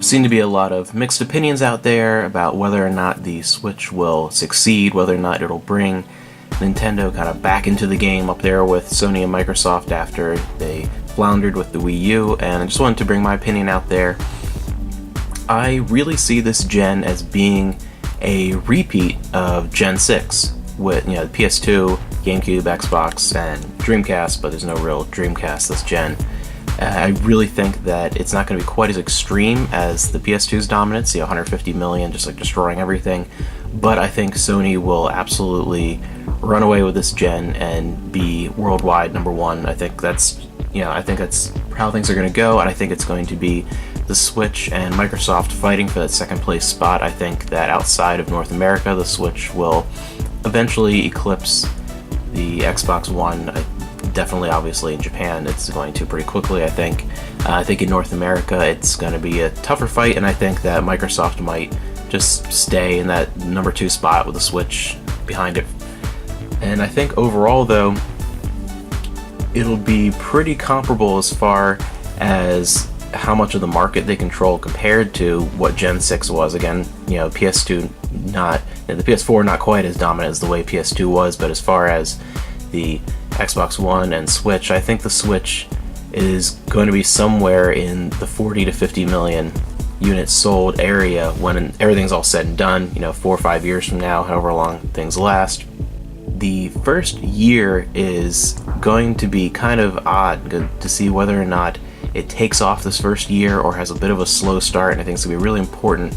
seem to be a lot of mixed opinions out there about whether or not the Switch will succeed, whether or not it'll bring Nintendo kind of back into the game up there with Sony and Microsoft after they floundered with the Wii U, and I just wanted to bring my opinion out there. I really see this gen as being a repeat of Gen 6 with, the PS2, GameCube, Xbox, and Dreamcast, but there's no real Dreamcast this gen. I really think that it's not going to be quite as extreme as the PS2's dominance, 150 million, just like destroying everything, but I think Sony will absolutely run away with this gen and be worldwide number one. I think that's how things are going to go, and I think it's going to be the Switch and Microsoft fighting for that second place spot. I think that outside of North America, the Switch will eventually eclipse the Xbox One. Definitely, obviously, in Japan, it's going to pretty quickly, I think. I think in North America, it's going to be a tougher fight, and I think that Microsoft might just stay in that number 2 spot with the Switch behind it. And I think overall, though, it'll be pretty comparable as far as how much of the market they control compared to what Gen 6 was. Again, PS2 the PS4 not quite as dominant as the way PS2 was, but as far as the Xbox One and Switch, I think the Switch is going to be somewhere in the 40 to 50 million units sold area when everything's all said and done, 4 or 5 years from now, however long things last. The first year is going to be kind of odd to see whether or not it takes off this first year or has a bit of a slow start, and I think it's going to be a really important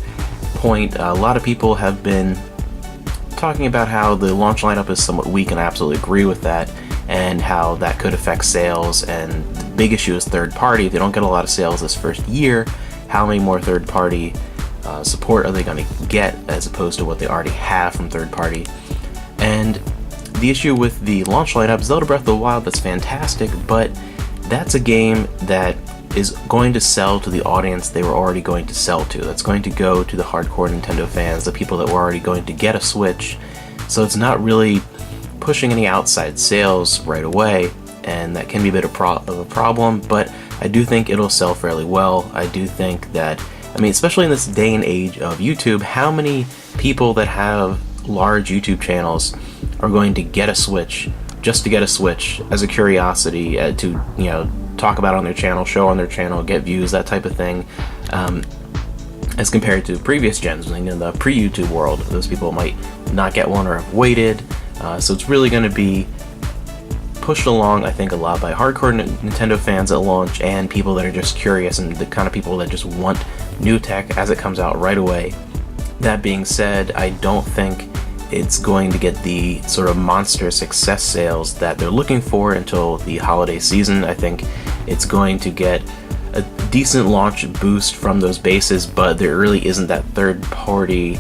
point. A lot of people have been talking about how the launch lineup is somewhat weak, and I absolutely agree with that, and how that could affect sales, and the big issue is third party. If they don't get a lot of sales this first year, how many more third party support are they going to get as opposed to what they already have from third party? And the issue with the launch lineup, Zelda Breath of the Wild, that's fantastic, but that's a game that is going to sell to the audience they were already going to sell to. That's going to go to the hardcore Nintendo fans, the people that were already going to get a Switch. So it's not really pushing any outside sales right away, and that can be a bit of a problem, but I do think it'll sell fairly well. I do think that, especially in this day and age of YouTube, how many people that have large YouTube channels are going to get a Switch just to get a Switch as a curiosity, to talk about it on their channel, show on their channel, get views, that type of thing, as compared to previous gens. In the pre-YouTube world, those people might not get one or have waited, so it's really going to be pushed along, I think, a lot by hardcore Nintendo fans at launch and people that are just curious and the kind of people that just want new tech as it comes out right away. That being said, I don't think it's going to get the sort of monster success sales that they're looking for until the holiday season. I think it's going to get a decent launch boost from those bases, but there really isn't that third-party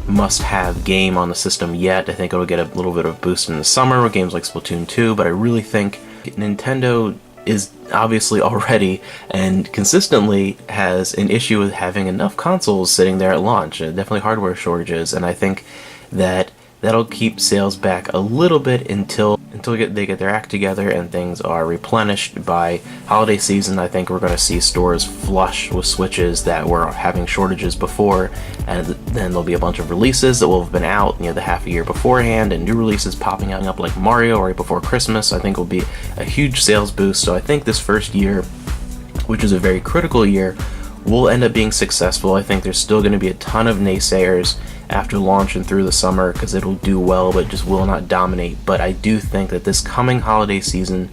must-have game on the system yet. I think it'll get a little bit of a boost in the summer with games like Splatoon 2, but I really think Nintendo is obviously already and consistently has an issue with having enough consoles sitting there at launch, definitely hardware shortages, and I think that'll keep sales back a little bit until they get their act together and things are replenished by holiday season. I think we're going to see stores flush with Switches that were having shortages before, and then there'll be a bunch of releases that will have been out the half a year beforehand, and new releases popping up like Mario right before Christmas. I think will be a huge sales boost. So I think this first year, which is a very critical year, will end up being successful. I think there's still going to be a ton of naysayers after launch and through the summer because it'll do well but just will not dominate. But I do think that this coming holiday season,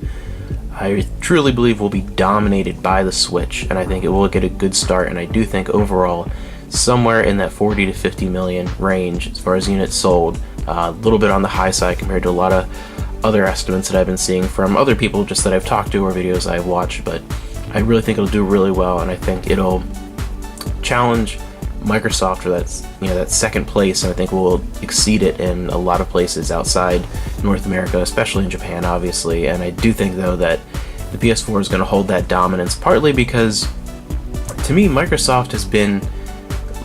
I truly believe, will be dominated by the Switch, and I think it will get a good start, and I do think overall somewhere in that 40 to 50 million range as far as units sold, a little bit on the high side compared to a lot of other estimates that I've been seeing from other people just that I've talked to or videos I've watched. But I really think it'll do really well, and I think it'll challenge Microsoft for that second place, and I think we'll exceed it in a lot of places outside North America, especially in Japan, obviously. And I do think, though, that the PS4 is going to hold that dominance, partly because, to me, Microsoft has been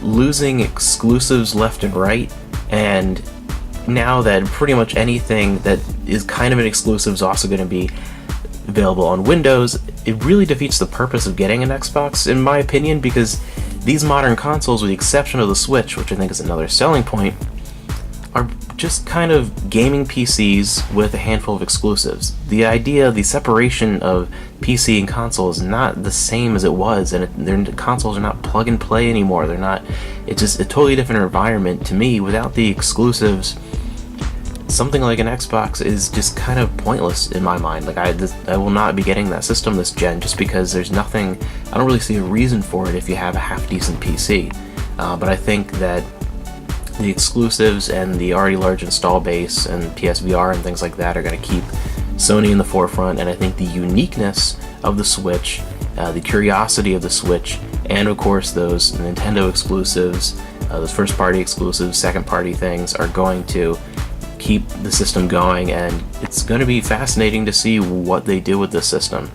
losing exclusives left and right, and now that pretty much anything that is kind of an exclusive is also going to be available on Windows, it really defeats the purpose of getting an Xbox, in my opinion, because these modern consoles, with the exception of the Switch, which I think is another selling point, are just kind of gaming PCs with a handful of exclusives. The idea, the separation of PC and console is not the same as it was, and their consoles are not plug and play anymore. They're not. It's just a totally different environment. To me, without the exclusives, something like an Xbox is just kind of pointless in my mind. Like I will not be getting that system this gen just because there's nothing. I don't really see a reason for it if you have a half decent PC. But I think that the exclusives and the already large install base and PSVR and things like that are going to keep Sony in the forefront, and I think the uniqueness of the Switch, the curiosity of the Switch, and of course those Nintendo exclusives, those first-party exclusives, second-party things are going to keep the system going, and it's going to be fascinating to see what they do with this system.